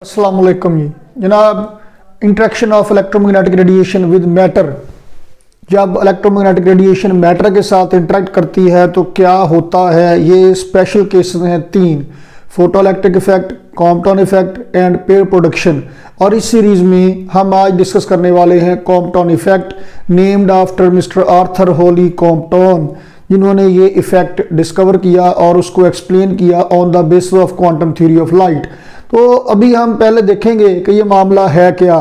अस्सलाम वालेकुम जी जनाब। Interaction of electromagnetic radiation with matter. जब इलेक्ट्रोमैग्नेटिक रेडिएशन मैटर के साथ इंटरेक्ट करती है तो क्या होता है, ये स्पेशल केसेस हैं तीन: photoelectric effect, Compton effect and pair production. और इस सीरीज में हम आज डिस्कस करने वाले हैं Compton effect, named after mister Arthur Holi Compton, जिन्होंने ये इफेक्ट डिस्कवर किया और उसको एक्सप्लेन किया on the basis of quantum theory of light. तो अभी हम पहले देखेंगे कि ये मामला है क्या।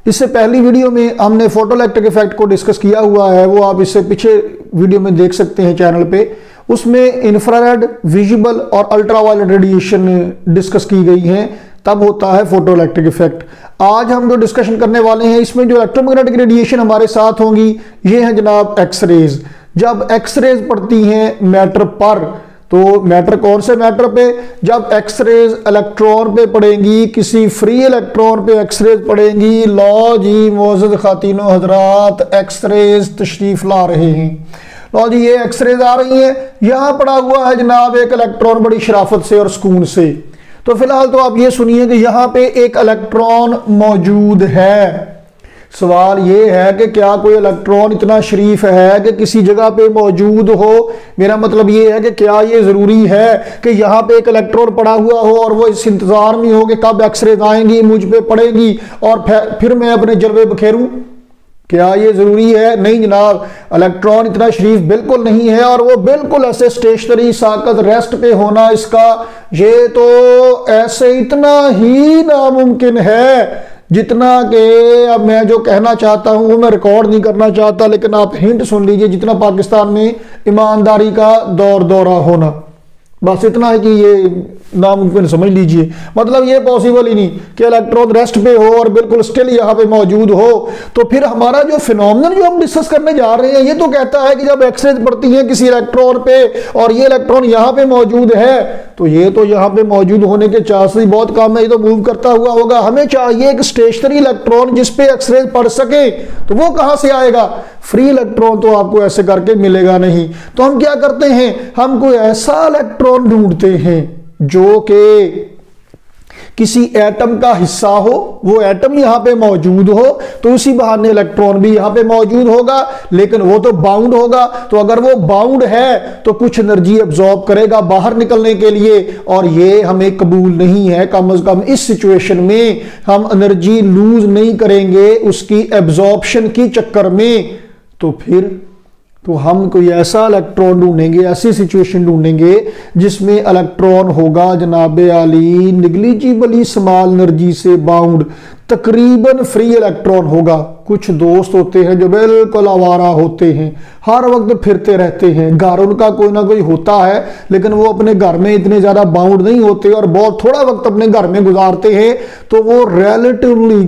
इससे पहली वीडियो में हमने फोटोइलेक्ट्रिक इफेक्ट को डिस्कस किया हुआ है, वो आप इससे पीछे वीडियो में देख सकते हैं चैनल पे। उसमें इंफ्रारेड, विजिबल और अल्ट्रावायलेट रेडिएशन डिस्कस की गई हैं, तब होता है फोटोइलेक्ट्रिक इफेक्ट। आज हम जो डिस्कशन करने वाले हैं इसमें जो इलेक्ट्रोमैग्नेटिक रेडिएशन हमारे साथ होंगी ये है जनाब एक्सरेज। जब एक्सरेज पड़ती हैं मैटर पर, तो मैटर कौन से मैटर पे? जब एक्सरेज इलेक्ट्रॉन पे पड़ेंगी, किसी फ्री इलेक्ट्रॉन पे एक्सरेज पड़ेंगी। लो जी मोअज़्ज़ज़ ख़ातिनो हज़रात, एक्सरेज तशरीफ ला रहे हैं। लो जी ये एक्सरेज आ रही है, यहां पड़ा हुआ है जनाब एक इलेक्ट्रॉन बड़ी शराफत से और सुकून से। तो फिलहाल तो आप ये सुनिए कि यहां पे एक इलेक्ट्रॉन मौजूद है। सवाल ये है कि क्या कोई इलेक्ट्रॉन इतना शरीफ है कि किसी जगह पे मौजूद हो? मेरा मतलब ये है कि क्या ये जरूरी है कि यहाँ पे एक इलेक्ट्रॉन पड़ा हुआ हो और वो इस इंतजार में हो कि कब एक्सरेज आएंगी, मुझ पे पड़ेगी और फिर मैं अपने जलवे बखेरूं? क्या ये जरूरी है? नहीं जनाब, इलेक्ट्रॉन इतना शरीफ बिल्कुल नहीं है और वो बिल्कुल ऐसे स्टेशनरी साकत रेस्ट पे होना इसका, ये तो ऐसे इतना ही नामुमकिन है जितना कि अब मैं जो कहना चाहता हूं वो मैं रिकॉर्ड नहीं करना चाहता, लेकिन आप हिंट सुन लीजिए। जितना पाकिस्तान में ईमानदारी का दौरा होना, बस इतना है कि ये नामुमकिन समझ लीजिए। मतलब ये पॉसिबल ही नहीं कि इलेक्ट्रॉन रेस्ट पे हो और बिल्कुल स्टिल यहाँ पे मौजूद हो। तो फिर हमारा जो फिनोमेनन जो हम डिस्कस करने जा रहे हैं ये तो कहता है कि जब एक्सरेज पड़ती है किसी इलेक्ट्रॉन पे और ये इलेक्ट्रॉन यहाँ पे मौजूद है, तो ये तो यहाँ पे मौजूद होने के चांसेस ही बहुत कम है, ये तो मूव करता हुआ होगा। हमें चाहिए एक स्टेशनरी इलेक्ट्रॉन जिसपे एक्सरेज पड़ सके, तो वो कहां से आएगा? फ्री इलेक्ट्रॉन तो आपको ऐसे करके मिलेगा नहीं। तो हम क्या करते हैं, हम कोई ऐसा इलेक्ट्रॉन ढूंढते हैं जो कि किसी एटम का हिस्सा हो, वो एटम यहां पे मौजूद हो, तो उसी बहाने इलेक्ट्रॉन भी यहां पे मौजूद होगा, लेकिन वो तो बाउंड होगा। तो अगर वो बाउंड है तो कुछ एनर्जी एब्जॉर्ब करेगा बाहर निकलने के लिए, और ये हमें कबूल नहीं है। कम से कम इस सिचुएशन में हम एनर्जी लूज नहीं करेंगे उसकी एब्जॉर्प्शन की चक्कर में। तो फिर तो हम कोई ऐसा इलेक्ट्रॉन ढूंढेंगे, ऐसी सिचुएशन ढूंढेंगे जिसमें इलेक्ट्रॉन होगा जनाब आली निग्लिजिबली स्मॉल एनर्जी से बाउंड, तकरीबन फ्री इलेक्ट्रॉन होगा। कुछ दोस्त होते हैं जो बिल्कुल आवारा होते हैं, हर वक्त फिरते रहते हैं, घर उनका कोई ना कोई होता है लेकिन वो अपने घर में इतने ज्यादा बाउंड नहीं होते और बहुत थोड़ा वक्त अपने घर में गुजारते हैं, तो वो रिलेटिवली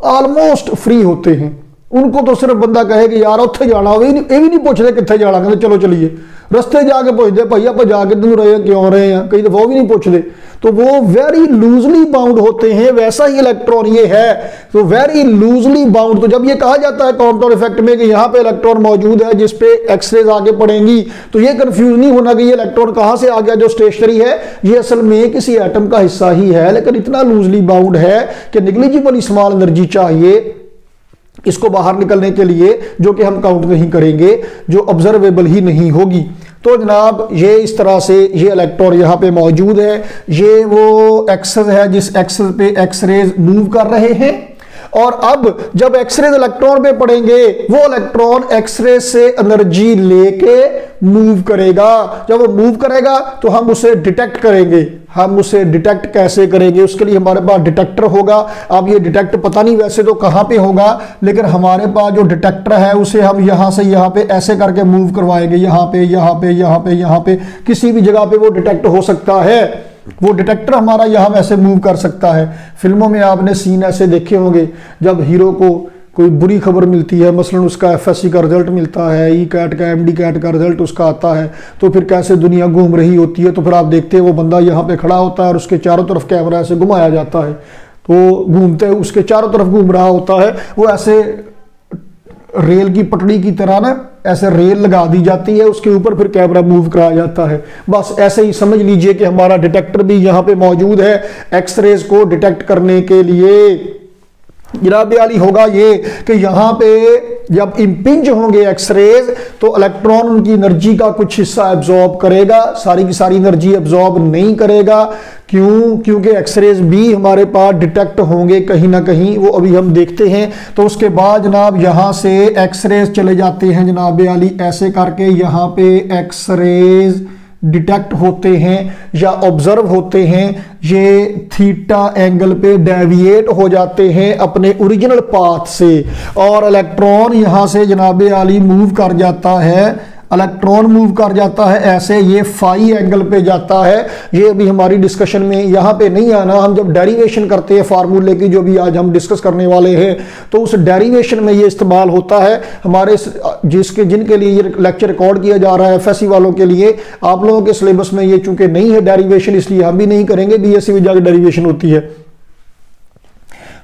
ऑलमोस्ट फ्री होते हैं। उनको तो सिर्फ बंदा कहे कि यार उत्थे जाना, ये भी नहीं पूछते कितने जाना, कहते चलो चलिए। रस्ते जाके पूछते भाई आप जाके क्यों रहे हैं, क्यों रहे हैं, कई दफा वो भी नहीं पूछते। तो वो वेरी लूजली बाउंड होते हैं, वैसा ही इलेक्ट्रॉन ये है, तो वेरी लूजली बाउंड। तो जब ये कहा जाता है कॉम्पटन इफेक्ट में कि यहाँ पे इलेक्ट्रॉन मौजूद है जिसपे एक्सरेज आगे पड़ेंगी, तो ये कंफ्यूज नहीं होना कि ये इलेक्ट्रॉन कहाँ से आ गया जो स्टेशनरी है। ये असल में किसी एटम का हिस्सा ही है, लेकिन इतना लूजली बाउंड है कि निग्लिजिबली स्मॉल एनर्जी चाहिए इसको बाहर निकलने के लिए, जो कि हम काउंट नहीं करेंगे, जो ऑब्जर्वेबल ही नहीं होगी। तो जनाब ये इस तरह से ये इलेक्ट्रॉन यहाँ पे मौजूद है, ये वो एक्सेस है जिस एक्सेस पे एक्सरेज मूव कर रहे हैं। और अब जब एक्सरेज इलेक्ट्रॉन पे पड़ेंगे, वो इलेक्ट्रॉन एक्सरे से एनर्जी लेके मूव करेगा। जब वो मूव करेगा तो हम उसे डिटेक्ट करेंगे। हम उसे डिटेक्ट कैसे करेंगे? उसके लिए हमारे पास डिटेक्टर होगा। अब ये डिटेक्ट पता नहीं वैसे तो कहां पे होगा, लेकिन हमारे पास जो डिटेक्टर है उसे हम यहां से यहां पे ऐसे करके मूव करवाएंगे, यहां पे यहां पे यहां पे यहां पे, किसी भी जगह पे वो डिटेक्ट हो सकता है। वो डिटेक्टर हमारा यहां वैसे मूव कर सकता है। फिल्मों में आपने सीन ऐसे देखे होंगे, जब हीरो को कोई बुरी खबर मिलती है, मसलन उसका एफएससी का रिजल्ट मिलता है, ई कैट का, एमडी कैट का रिजल्ट उसका आता है, तो फिर कैसे दुनिया घूम रही होती है। तो फिर आप देखते हैं वो बंदा यहाँ पे खड़ा होता है और उसके चारों तरफ कैमरा ऐसे घुमाया जाता है, तो घूमते उसके चारों तरफ घूम रहा होता है, वो ऐसे रेल की पटड़ी की तरह ना ऐसे रेल लगा दी जाती है, उसके ऊपर फिर कैमरा मूव कराया जाता है। बस ऐसे ही समझ लीजिए कि हमारा डिटेक्टर भी यहाँ पे मौजूद है एक्सरेज को डिटेक्ट करने के लिए। जनाब आली होगा ये कि यहाँ पे जब इंपिंज होंगे एक्सरेज तो इलेक्ट्रॉन उनकी एनर्जी का कुछ हिस्सा एब्जॉर्ब करेगा, सारी की सारी एनर्जी एब्जॉर्ब नहीं करेगा। क्यों? क्योंकि एक्सरेज भी हमारे पास डिटेक्ट होंगे कहीं ना कहीं, वो अभी हम देखते हैं। तो उसके बाद जनाब यहाँ से एक्सरेज चले जाते हैं जनाब आली, ऐसे करके यहाँ पे एक्सरेज डिटेक्ट होते हैं या ऑब्जर्व होते हैं, ये थीटा एंगल पे डेविएट हो जाते हैं अपने ओरिजिनल पाथ से, और इलेक्ट्रॉन यहां से जनाब आली मूव कर जाता है, इलेक्ट्रॉन मूव कर जाता है ऐसे, ये फाई एंगल पे जाता है। ये अभी हमारी डिस्कशन में यहाँ पे नहीं आना, हम जब डेरिवेशन करते हैं फार्मूले की जो भी आज हम डिस्कस करने वाले हैं, तो उस डेरिवेशन में ये इस्तेमाल होता है हमारे जिनके लिए ये लेक्चर रिकॉर्ड किया जा रहा है एफएससी वालों के लिए। आप लोगों के सिलेबस में ये चूंकि नहीं है डेरिवेशन, इसलिए हम भी नहीं करेंगे, बीएससी में जाकर डेरिवेशन होती है।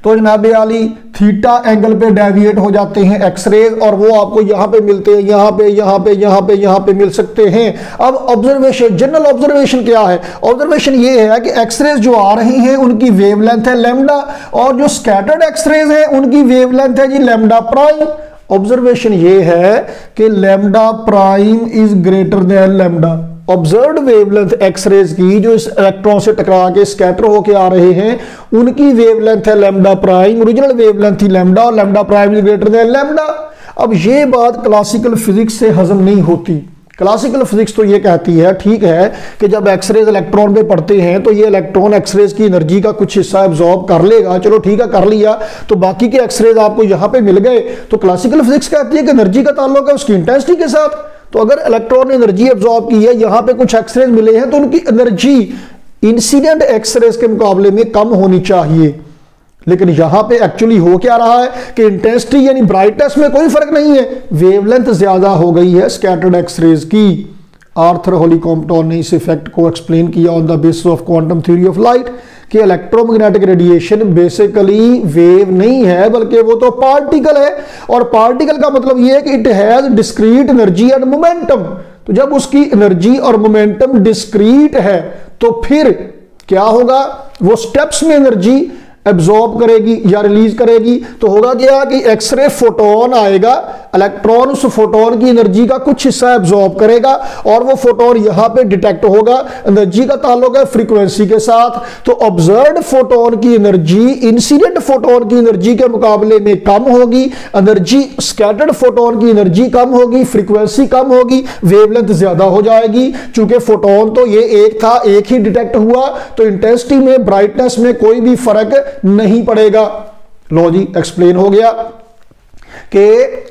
तो जनाब आली थीटा एंगल पे डेविएट हो जाते हैं एक्सरेज, और वो आपको यहां पे मिलते हैं, यहां पे यहां पे यहां पे यहां पे मिल सकते हैं। अब ऑब्जर्वेशन, जनरल ऑब्जर्वेशन क्या है? ऑब्जर्वेशन ये है कि एक्सरेज जो आ रही हैं उनकी वेवलेंथ है लैम्डा, और जो स्कैटर्ड एक्सरेज है उनकी वेवलेंथ है जी लैम्डा प्राइम। ऑब्जर्वेशन ये है कि lambda prime is greater than lambda. Observed wavelength X rays की जो इस इलेक्ट्रॉन से टकरा के स्कैटर होके आ रहे हैं उनकी वेवलेंथ है लैम्डा प्राइम, ओरिजिनल वेवलेंथ थी लैम्डा, और lambda prime is greater than lambda. अब ये बात क्लासिकल फिजिक्स से हजम नहीं होती। क्लासिकल फिजिक्स तो ये कहती है ठीक है कि जब एक्सरेज इलेक्ट्रॉन पे पड़ते हैं तो ये इलेक्ट्रॉन एक्सरेज की एनर्जी का कुछ हिस्सा एब्जॉर्ब कर लेगा, चलो ठीक है कर लिया, तो बाकी के एक्सरेज आपको यहां पे मिल गए। तो क्लासिकल फिजिक्स कहती है कि एनर्जी का ताल्लुक है उसकी इंटेंसिटी के साथ। तो अगर इलेक्ट्रॉन ने एनर्जी एब्जॉर्ब की है, यहां पे कुछ एक्सरेज मिले हैं, तो उनकी एनर्जी इंसिडेंट एक्सरेज के मुकाबले में कम होनी चाहिए। लेकिन यहां पे एक्चुअली हो क्या रहा है कि इंटेंसिटी यानी ब्राइटनेस में कोई फर्क नहीं है, वेवलेंथ ज्यादा हो गई है स्कैटर्ड एक्सरेज की। आर्थर हॉली कॉम्पटन ने इस इफेक्ट को एक्सप्लेन किया on the basis of quantum theory of light कि इलेक्ट्रोमैग्नेटिक रेडिएशन बेसिकली वेव नहीं है बल्कि वो तो पार्टिकल है, और पार्टिकल का मतलब ये है कि it has discrete energy and momentum. तो जब उसकी एनर्जी और मोमेंटम डिस्क्रीट है तो फिर क्या होगा, वो स्टेप्स में एनर्जी एब्जॉर्ब करेगी या रिलीज करेगी। तो होगा क्या कि एक्सरे फोटोन आएगा, इलेक्ट्रॉन उस फोटोन की एनर्जी का कुछ हिस्सा एब्जॉर्ब करेगा और वो फोटोन यहां पे डिटेक्ट होगा। एनर्जी का ताल्लुक है फ्रीक्वेंसी के साथ, तो ऑब्जर्व्ड फोटोन की एनर्जी इंसिडेंट फोटोन की एनर्जी के मुकाबले में कम होगी, एनर्जी स्कैटर्ड फोटोन की एनर्जी कम होगी, फ्रीक्वेंसी कम होगी, वेवलेंथ ज्यादा हो जाएगी। चूंकि फोटोन तो ये एक था, एक ही डिटेक्ट हुआ, तो इंटेंसिटी में ब्राइटनेस में कोई भी फर्क नहीं पड़ेगा। लो जी एक्सप्लेन हो गया कि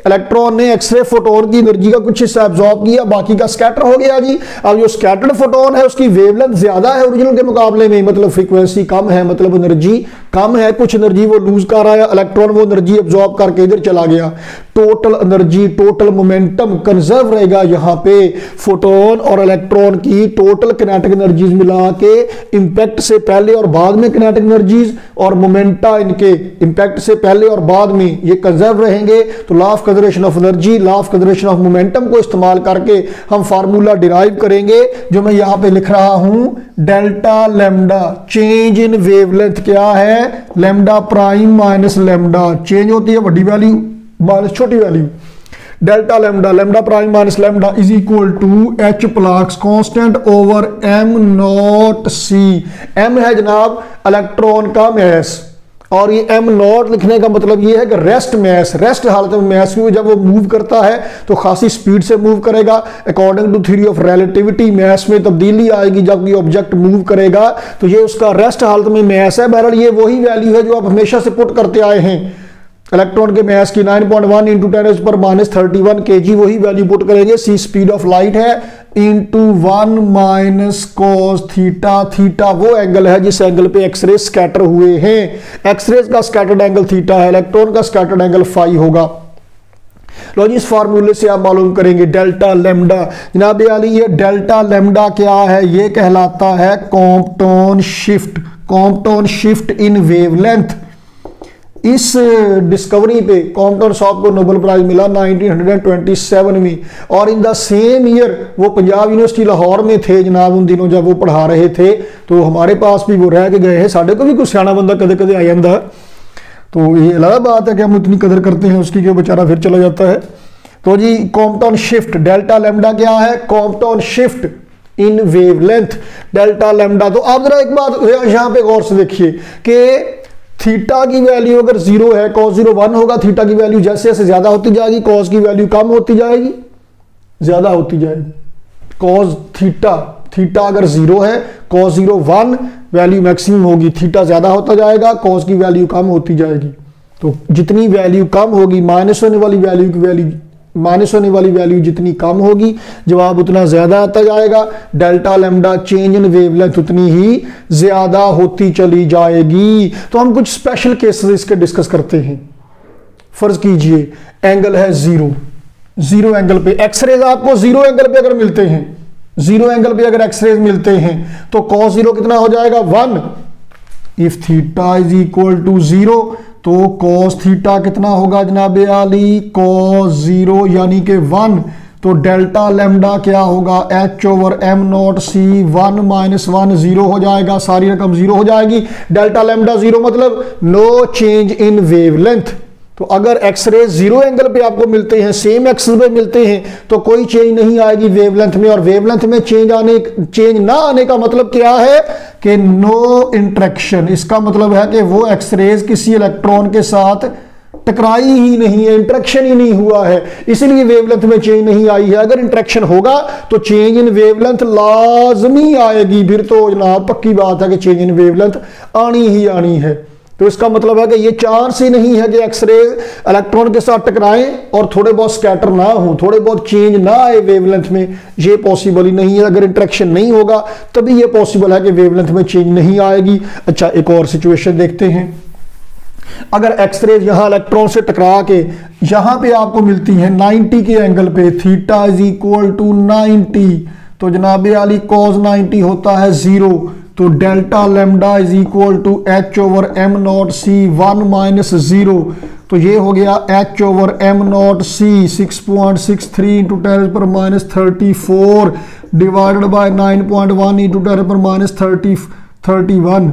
इलेक्ट्रॉन ने एक्सरे फोटोन की एनर्जी का कुछ हिस्सा एब्जॉर्ब किया, बाकी का स्कैटर हो गया जी। अब जो स्कैटर्ड फोटोन है उसकी वेवलेंथ ज्यादा है ओरिजिनल के मुकाबले में, मतलब फ्रीक्वेंसी कम है, मतलब एनर्जी कम है, कुछ एनर्जी वो लूज कर रहा है, इलेक्ट्रॉन वो एनर्जी एब्जॉर्ब करके इधर चला गया। Total energy, total momentum conserve रहेगा यहां पे। फोटोन और इलेक्ट्रॉन की टोटल किनेटिक एनर्जीज मिला के इंपैक्ट से पहले और बाद में किनेटिक एनर्जीज और मोमेंटा इनके इंपैक्ट से पहले और बाद में ये कंजर्व रहेंगे। तो law of conservation of energy, law of conservation of momentum को इस्तेमाल करके हम फार्मूला डिराइव करेंगे जो मैं यहां पे लिख रहा हूं, delta lambda change in wavelength क्या है, lambda prime minus lambda, change होती है बड़ी वैल्यू माइनस छोटी value, delta lambda, lambda prime minus lambda is equal to h Planck's constant over m naught c. M है जनाब इलेक्ट्रॉन का mess, और ये एम नॉट लिखने का मतलब ये है कि रेस्ट मैस, रेस्ट हालत में मैस, क्योंकि जब वो मूव करता है तो खासी स्पीड से मूव करेगा। According to theory of relativity mass में तब्दीली आएगी जब ये ऑब्जेक्ट मूव करेगा, तो ये उसका रेस्ट हालत में मैस है। बहरहाल ये वही वैल्यू है जो आप हमेशा से पुट करते आए हैं, इलेक्ट्रॉन के मैस की 9.1 इंटू 10⁻31 kg, वही वैल्यू पुट करेंगे। सी स्पीड ऑफ लाइट है into 1 minus cos theta, theta वो एंगल है जिस एंगल पे एक्सरे स्कैटर हुए हैं। एक्सरेज का स्कैटर्ड एंगल थीटा है, इलेक्ट्रॉन का स्कैटर्ड एंगल फाई होगा। लो जी इस फार्मूले से आप मालूम करेंगे डेल्टा लैम्डा। जनाब आली ये डेल्टा लैम्डा क्या है, ये कहलाता है Compton shift, Compton shift in wavelength. इस डिस्कवरी पे कॉम्पटन साहब को नोबेल प्राइज मिला 1927 में, और इन द सेम ईयर वो पंजाब यूनिवर्सिटी लाहौर में थे जनाब उन दिनों जब वो पढ़ा रहे थे, तो हमारे पास भी वो रह के गए हैं, साढ़े को भी कुछ सियाना बंदा कदे कदे आ जाता है, तो ये अलग बात है कि हम इतनी कदर करते हैं उसकी कि वो बेचारा फिर चला जाता है। तो जी कॉम्पटन शिफ्ट, डेल्टा लैम्डा क्या है, Compton shift in wavelength, delta lambda. तो आप जरा एक बात यहां पे गौर से देखिए कि थीटा की वैल्यू अगर 0 है, cos 0 1 होगा, थीटा की वैल्यू जैसे जैसे ज्यादा होती जाएगी cos की वैल्यू कम होती जाएगी, ज्यादा होती जाएगी। cos थीटा अगर 0 है, cos 0 1 वैल्यू मैक्सिमम होगी, थीटा ज्यादा होता जाएगा, cos की वैल्यू कम होती जाएगी। तो जितनी वैल्यू कम होगी, माइनस होने वाली वैल्यू जितनी कम होगी, जवाब उतना ज्यादा आता जाएगा। Delta lambda change in wavelength उतनी ही ज्यादा होती चली जाएगी। तो हम कुछ स्पेशल केसेस इसके डिस्कस करते हैं। फर्ज कीजिए एंगल है 0 एंगल पे एक्सरेज आपको 0 एंगल पे अगर मिलते हैं, 0 एंगल पे अगर एक्सरेज मिलते हैं तो cos 0 कितना हो जाएगा 1। If theta is equal to 0 तो cos थीटा कितना होगा जनाब आली, cos 0 यानी कि 1। तो डेल्टा लैम्डा क्या होगा, h/m0c 1 - 1 0 हो जाएगा, सारी रकम 0 हो जाएगी। डेल्टा लैम्डा 0 मतलब नो चेंज इन वेवलेंथ। तो अगर एक्सरे 0 एंगल पे आपको मिलते हैं, सेम एक्सिस पे मिलते हैं, तो कोई चेंज नहीं आएगी वेवलेंथ में। और वेवलेंथ में चेंज ना आने का मतलब क्या है कि नो इंटरेक्शन। इसका मतलब है कि वो एक्सरेज किसी इलेक्ट्रॉन के साथ टकराई ही नहीं है, इंटरेक्शन ही नहीं हुआ है, इसलिए वेवलेंथ में चेंज नहीं आई है। अगर इंटरेक्शन होगा तो चेंज इन वेवलेंथ लाजमी आएगी, फिर तो जनाब पक्की बात है कि चेंज इन वेवलेंथ आनी ही आनी है। तो इसका मतलब है कि ये चांस ही नहीं है कि एक्सरे इलेक्ट्रॉन के साथ टकराएं और थोड़े बहुत स्कैटर ना हो, थोड़े बहुत चेंज ना आए वेवलेंथ में, ये पॉसिबल ही नहीं है। अगर इंटरेक्शन नहीं होगा तभी ये पॉसिबल है कि वेवलेंथ में चेंज नहीं आएगी। अच्छा, एक और सिचुएशन देखते हैं। अगर एक्सरेज यहां इलेक्ट्रॉन से टकरा के यहां पे आपको मिलती है 90 के एंगल पे, थीटा इज इक्वल टू 90, तो जनाब आली cos 90 होता है 0। तो delta lambda is equal to h/m0c 1 - 0। तो ये हो गया h/m0c 6.63 into 10⁻34 divided by 9.1 into 10⁻31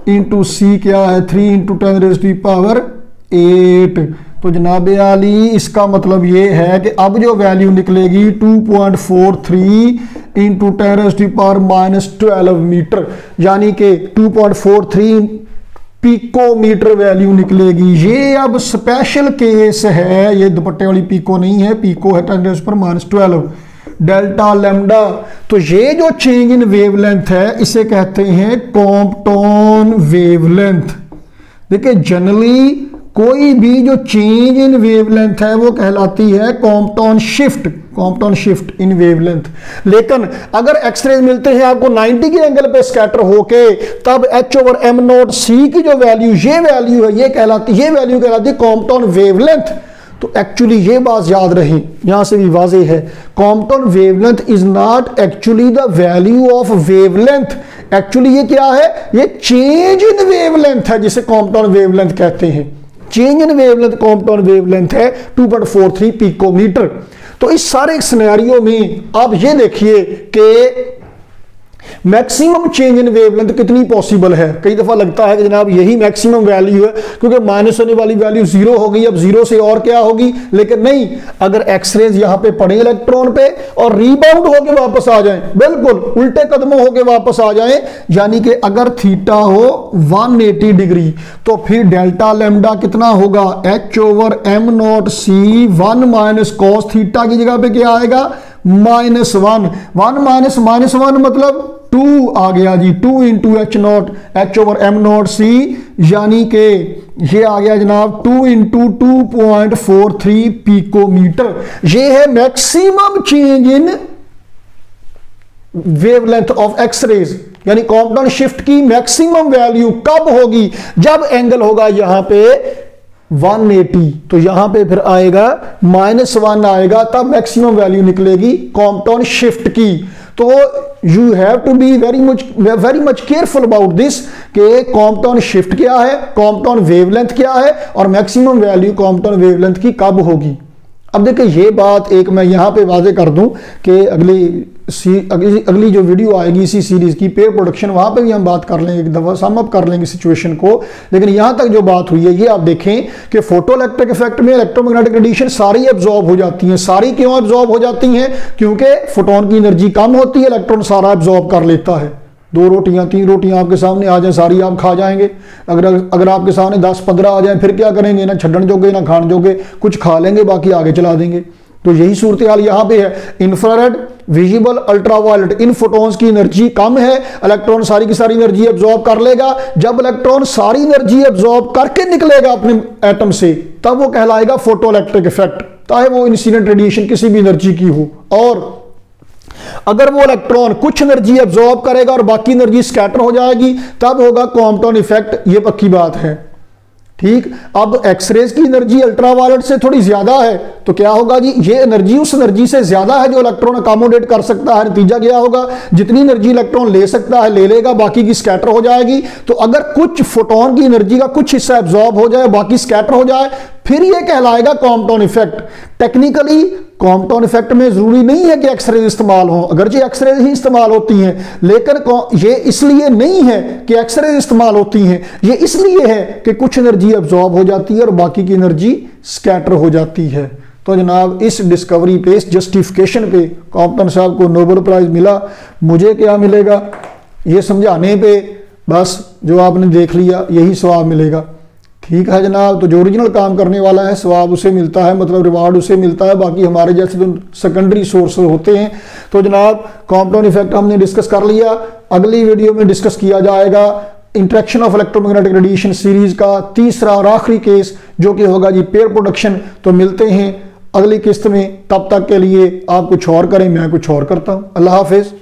into c क्या है 3 इंटू 10⁸8। तो जनाब आली इसका मतलब ये है कि अब जो वैल्यू निकलेगी 2.43 इंटू 10⁻12 मीटर, यानी कि 2.43 पिकोमीटर वैल्यू निकलेगी। ये अब स्पेशल केस है, ये दुपट्टे वाली पिको नहीं है, पिको है 10⁻12 डेल्टा लैम्डा। तो ये जो चेंज इन वेवलेंथ है इसे कहते हैं कॉम्पटन वेवलेंथ। देखिए जनरली कोई भी जो चेंज इन वेवलेंथ है वो कहलाती है कॉम्पटन शिफ्ट इन वेवलेंथ। लेकिन अगर एक्सरेज मिलते हैं आपको 90 के एंगल पे स्कैटर होके, तब h/m0c की जो वैल्यू ये वैल्यू है ये वैल्यू कहलाती है कॉम्पटन वेवलेंथ। तो एक्चुअली ये बात याद रही, यहां से भी वाज़ेह है, Compton wavelength is not actually the value of wavelength. Actually ये क्या है, ये चेंज इन वेवलेंथ है जिसे कॉम्पटन वेवलेंथ कहते हैं। Change in wavelength Compton wavelength है 2.43 पिकोमीटर। तो इस सारे सिनेरियो में आप ये देखिए कि मैक्सिमम चेंज इन वेवलेंथ कितनी पॉसिबल है। कई दफा लगता है कि जनाब यही मैक्सिमम वैल्यू है क्योंकि माइनस होने वाली वैल्यू 0 हो गई, अब 0 से और क्या होगी, लेकिन नहीं, अगर एक्सरेज यहां पे पड़े इलेक्ट्रॉन पे और रीबाउंड होके वापस आ जाएं, बिल्कुल उल्टे कदमों होके वापस आ जाएं, यानी कि अगर थीटा हो 180 डिग्री तो फिर डेल्टा लैम्डा कितना होगा, h/m0c 1 - cos थीटा की जगह पे क्या आएगा -1 मतलब 2 आ गया जी, 2 इंटू h/m0c, यानी कि ये आ गया जनाब 2 इंटू 2.43 पिकोमीटर। ये है maximum change in wavelength of X rays, यानी कॉम्पटन शिफ्ट की मैक्सिमम वैल्यू कब होगी, जब एंगल होगा यहां पे 180, तो यहां पे फिर आएगा -1 आएगा, तब मैक्सिमम वैल्यू निकलेगी कॉम्पटाउन शिफ्ट की। तो you have to be very much careful about this कि कॉम्पटाउन शिफ्ट क्या है, कॉम्पटाउन वेवलेंथ क्या है और मैक्सिमम वैल्यू कॉम्पटाउन वेवलेंथ की कब होगी। अब देखिए ये बात एक मैं यहां पे वाजे कर दूं कि अगली जो वीडियो आएगी इसी सीरीज की पेयर प्रोडक्शन, वहां पे भी हम बात कर लेंगे, एक दफा सम अप कर लेंगे सिचुएशन को। लेकिन यहां तक जो बात हुई है ये आप देखें कि फोटो इलेक्ट्रिक इफेक्ट में इलेक्ट्रोमैग्नेटिक रेडिएशन सारी एब्जॉर्ब हो जाती हैं। सारी क्यों एब्जॉर्ब हो जाती हैं? क्योंकि फोटोन की एनर्जी कम होती है, इलेक्ट्रॉन सारा एब्जॉर्ब कर लेता है। 2 रोटियां 3 रोटियां आपके सामने आ जाए, सारी आप खा जाएंगे। अगर आपके सामने 10-15 आ जाए फिर क्या करेंगे? ना छड्डन जोगे ना खान जोगे, कुछ खा लेंगे बाकी आगे चला देंगे। तो यही सूरत हाल यहां पे है। इंफ्रारेड, विजिबल, अल्ट्रावायलेट, इन फोटोन्स की एनर्जी कम है, इलेक्ट्रॉन सारी की सारी एनर्जी एब्जॉर्ब कर लेगा। जब इलेक्ट्रॉन सारी एनर्जी एब्जॉर्ब करके निकलेगा अपने एटम से, तब वो कहलाएगा फोटो इलेक्ट्रिक इफेक्ट, चाहे वो इंसिडेंट रेडिएशन किसी भी एनर्जी की हो। और अगर वो इलेक्ट्रॉन कुछ एनर्जी एब्जॉर्ब करेगा और बाकी एनर्जी स्कैटर हो जाएगी, तब होगा कॉम्पटाउन इफेक्ट। ये पक्की बात है, ठीक। अब एक्सरेज की एनर्जी अल्ट्रावायलेट से थोड़ी ज्यादा है, तो क्या होगा जी? ये एनर्जी उस एनर्जी से ज्यादा है जो इलेक्ट्रॉन अकोमोडेट कर सकता है। नतीजा क्या होगा? जितनी एनर्जी इलेक्ट्रॉन ले सकता है ले लेगा, बाकी की स्कैटर हो जाएगी। तो अगर कुछ फोटोन की एनर्जी का कुछ हिस्सा एब्जॉर्ब हो जाए, बाकी स्कैटर हो जाए, फिर ये कहलाएगा कॉम्पटाउन इफेक्ट। टेक्निकली कॉम्पटाउन इफेक्ट में जरूरी नहीं है कि एक्सरेज इस्तेमाल हो, अगरचे एक्सरेज ही इस्तेमाल होती हैं, लेकिन ये इसलिए नहीं है कि एक्सरेज इस्तेमाल होती हैं, ये इसलिए है कि कुछ एनर्जी एब्जॉर्ब हो जाती है और बाकी की एनर्जी स्कैटर हो जाती है। तो जनाब इस डिस्कवरी पे, इस जस्टिफिकेशन पे कॉम्पटन साहब को नोबेल प्राइज मिला। मुझे क्या मिलेगा? ये समझाने पे बस जो आपने देख लिया यही सवाब मिलेगा। ठीक है जनाब। तो जो ओरिजिनल काम करने वाला है सवाब उसे मिलता है, मतलब रिवार्ड उसे मिलता है, बाकी हमारे जैसे तो सेकेंडरी सोर्स होते हैं। तो जनाब कॉम्पटाउन इफेक्ट हमने डिस्कस कर लिया। अगली वीडियो में डिस्कस किया जाएगा interaction of electromagnetic radiation series का तीसरा और आखिरी केस, जो कि होगा जी पेयर प्रोडक्शन। तो मिलते हैं अगली किस्त में, तब तक के लिए आप कुछ और करें, मैं कुछ और करता हूं। अल्लाह हाफिज।